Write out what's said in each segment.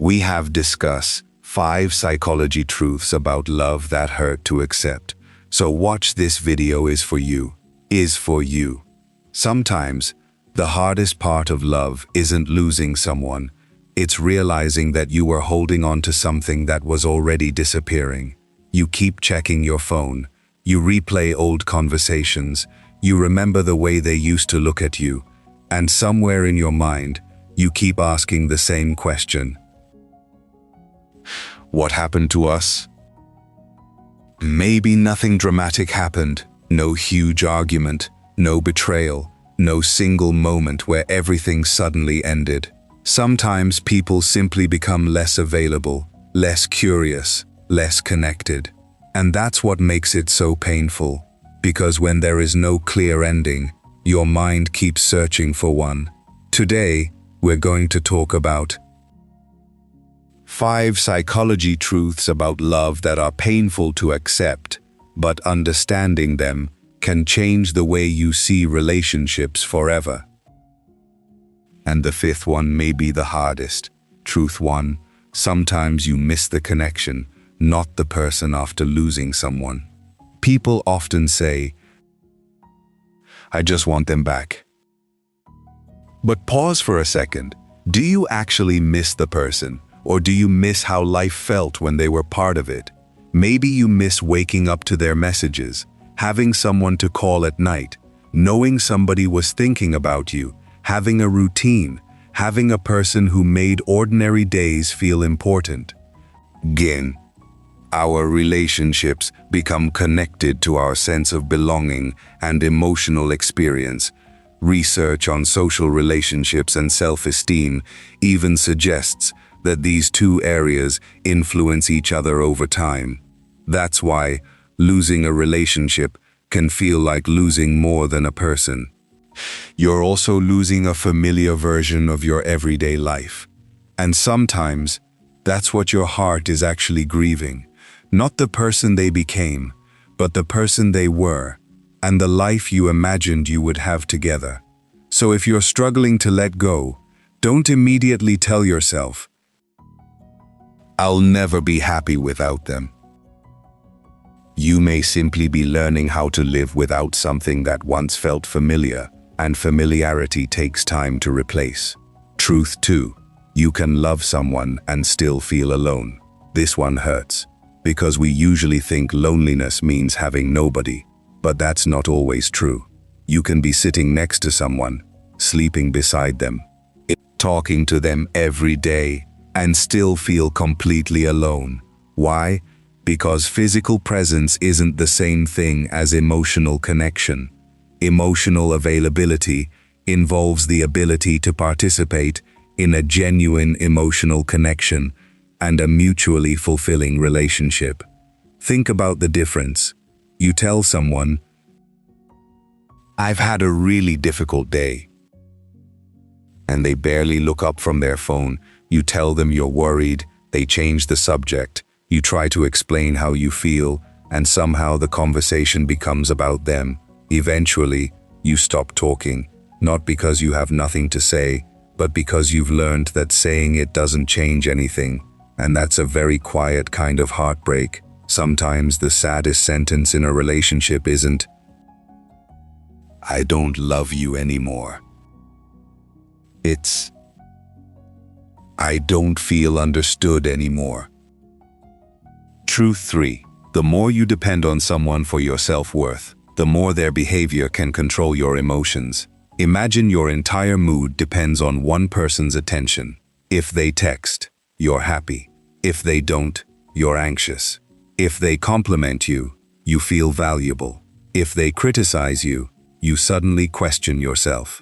we have discussed 5 psychology truths about love that hurt to accept. So watch this video is for you. Sometimes, the hardest part of love isn't losing someone. It's realizing that you were holding on to something that was already disappearing. You keep checking your phone. You replay old conversations. You remember the way they used to look at you. And somewhere in your mind, you keep asking the same question. What happened to us? Maybe nothing dramatic happened. No huge argument, no betrayal, no single moment where everything suddenly ended. Sometimes people simply become less available, less curious, less connected. And that's what makes it so painful. Because when there is no clear ending, your mind keeps searching for one. Today, we're going to talk about 5 psychology truths about love that are painful to accept, but understanding them can change the way you see relationships forever. And the 5th one may be the hardest. Truth 1, sometimes you miss the connection, not the person after losing someone. People often say, I just want them back. But pause for a second. Do you actually miss the person? Or do you miss how life felt when they were part of it? Maybe you miss waking up to their messages, having someone to call at night, knowing somebody was thinking about you, having a routine, having a person who made ordinary days feel important. Again, our relationships become connected to our sense of belonging and emotional experience. Research on social relationships and self-esteem even suggests that these 2 areas influence each other over time. That's why losing a relationship can feel like losing more than a person. You're also losing a familiar version of your everyday life. And sometimes, that's what your heart is actually grieving. Not the person they became, but the person they were, and the life you imagined you would have together. So if you're struggling to let go, don't immediately tell yourself, I'll never be happy without them. You may simply be learning how to live without something that once felt familiar, and familiarity takes time to replace. Truth 2, you can love someone and still feel alone. This one hurts, because we usually think loneliness means having nobody, but that's not always true. You can be sitting next to someone, sleeping beside them, talking to them every day, and still feel completely alone. Why? Because physical presence isn't the same thing as emotional connection. Emotional availability involves the ability to participate in a genuine emotional connection and a mutually fulfilling relationship. Think about the difference. You tell someone, I've had a really difficult day, and they barely look up from their phone. You tell them you're worried, they change the subject. You try to explain how you feel, and somehow the conversation becomes about them. Eventually, you stop talking, not because you have nothing to say, but because you've learned that saying it doesn't change anything. And that's a very quiet kind of heartbreak. Sometimes the saddest sentence in a relationship isn't, I don't love you anymore. It's, I don't feel understood anymore. Truth 3, the more you depend on someone for your self-worth, the more their behavior can control your emotions. Imagine your entire mood depends on one person's attention. If they text, you're happy. If they don't, you're anxious. If they compliment you, you feel valuable. If they criticize you, you suddenly question yourself.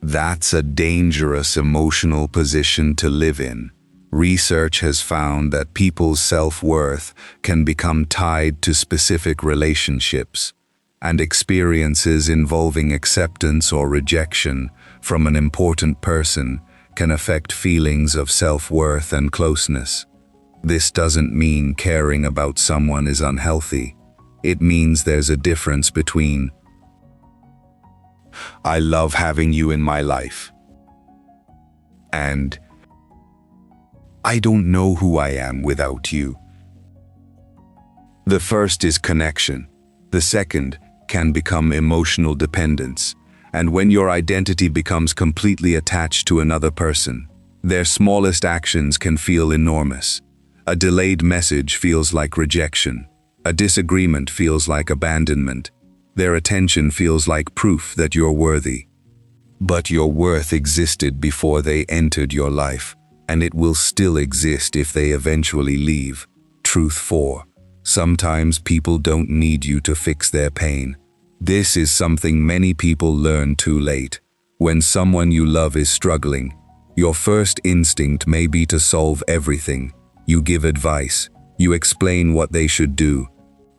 That's a dangerous emotional position to live in. Research has found that people's self-worth can become tied to specific relationships, and experiences involving acceptance or rejection from an important person can affect feelings of self-worth and closeness. This doesn't mean caring about someone is unhealthy. It means there's a difference between, I love having you in my life, and I don't know who I am without you. The first is connection. The second can become emotional dependence. And when your identity becomes completely attached to another person, their smallest actions can feel enormous. A delayed message feels like rejection. A disagreement feels like abandonment. Their attention feels like proof that you're worthy. But your worth existed before they entered your life, and it will still exist if they eventually leave. Truth 4. Sometimes people don't need you to fix their pain. This is something many people learn too late. When someone you love is struggling, your first instinct may be to solve everything. You give advice. You explain what they should do.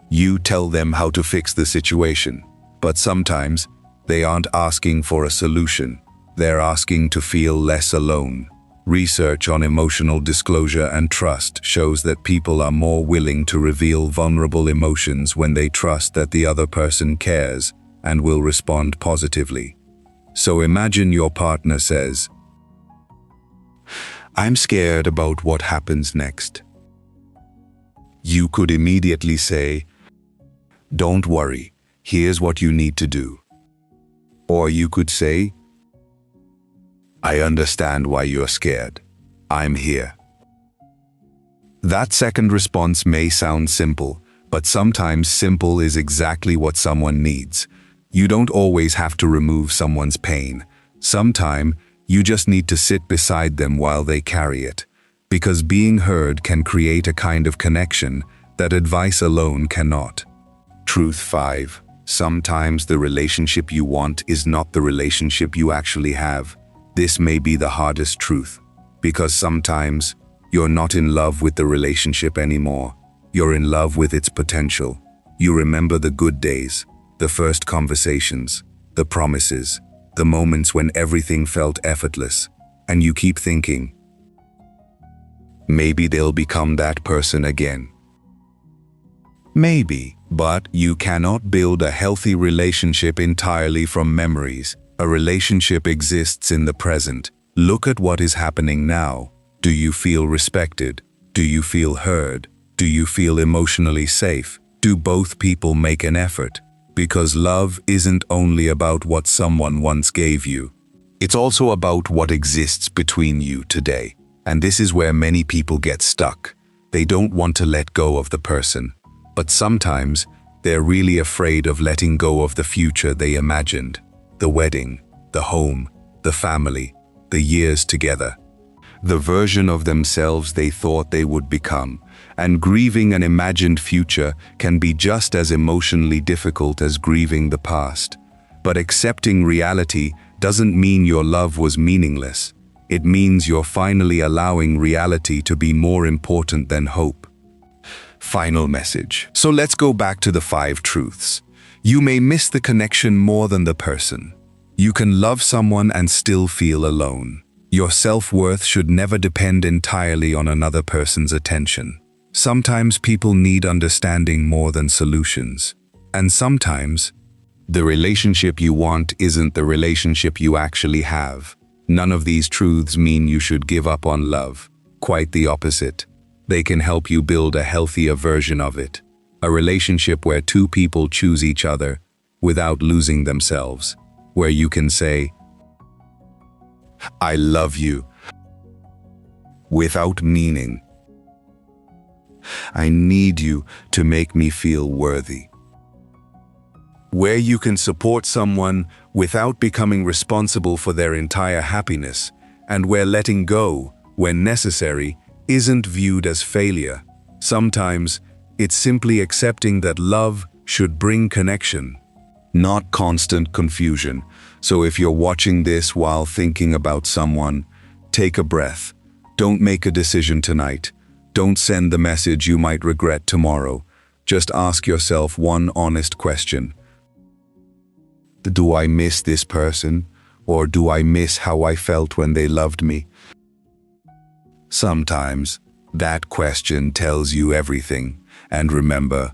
You tell them how to fix the situation. But sometimes, they aren't asking for a solution. They're asking to feel less alone. Research on emotional disclosure and trust shows that people are more willing to reveal vulnerable emotions when they trust that the other person cares and will respond positively. So imagine your partner says, "I'm scared about what happens next." You could immediately say, "Don't worry, here's what you need to do." Or you could say, "I understand why you're scared. I'm here." That second response may sound simple, but sometimes simple is exactly what someone needs. You don't always have to remove someone's pain. Sometimes you just need to sit beside them while they carry it, because being heard can create a kind of connection that advice alone cannot. Truth 5. Sometimes the relationship you want is not the relationship you actually have. This may be the hardest truth, because sometimes you're not in love with the relationship anymore. You're in love with its potential. You remember the good days, the first conversations, the promises, the moments when everything felt effortless, and you keep thinking, maybe they'll become that person again. Maybe, but you cannot build a healthy relationship entirely from memories. A relationship exists in the present. Look at what is happening now. Do you feel respected? Do you feel heard? Do you feel emotionally safe? Do both people make an effort? Because love isn't only about what someone once gave you. It's also about what exists between you today. And this is where many people get stuck. They don't want to let go of the person. But sometimes, they're really afraid of letting go of the future they imagined. The wedding, the home, the family, the years together. The version of themselves they thought they would become. And grieving an imagined future can be just as emotionally difficult as grieving the past. But accepting reality doesn't mean your love was meaningless. It means you're finally allowing reality to be more important than hope. Final message. So let's go back to the 5 truths. You may miss the connection more than the person. You can love someone and still feel alone. Your self-worth should never depend entirely on another person's attention. Sometimes people need understanding more than solutions. And sometimes, the relationship you want isn't the relationship you actually have. None of these truths mean you should give up on love. Quite the opposite. They can help you build a healthier version of it. A relationship where 2 people choose each other without losing themselves. Where you can say, "I love you," without meaning, "I need you to make me feel worthy." Where you can support someone without becoming responsible for their entire happiness, and where letting go, when necessary, isn't viewed as failure. Sometimes, it's simply accepting that love should bring connection, not constant confusion. So if you're watching this while thinking about someone, take a breath. Don't make a decision tonight. Don't send the message you might regret tomorrow. Just ask yourself one honest question. Do I miss this person? Or do I miss how I felt when they loved me? Sometimes, that question tells you everything. And remember,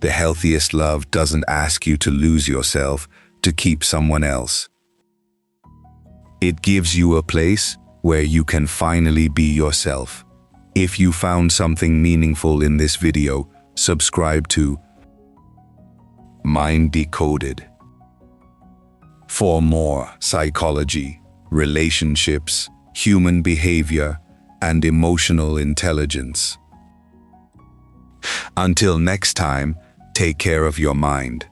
the healthiest love doesn't ask you to lose yourself to keep someone else. It gives you a place where you can finally be yourself. If you found something meaningful in this video, subscribe to Mind Decoded. For more psychology, relationships, human behavior, and emotional intelligence. Until next time, take care of your mind.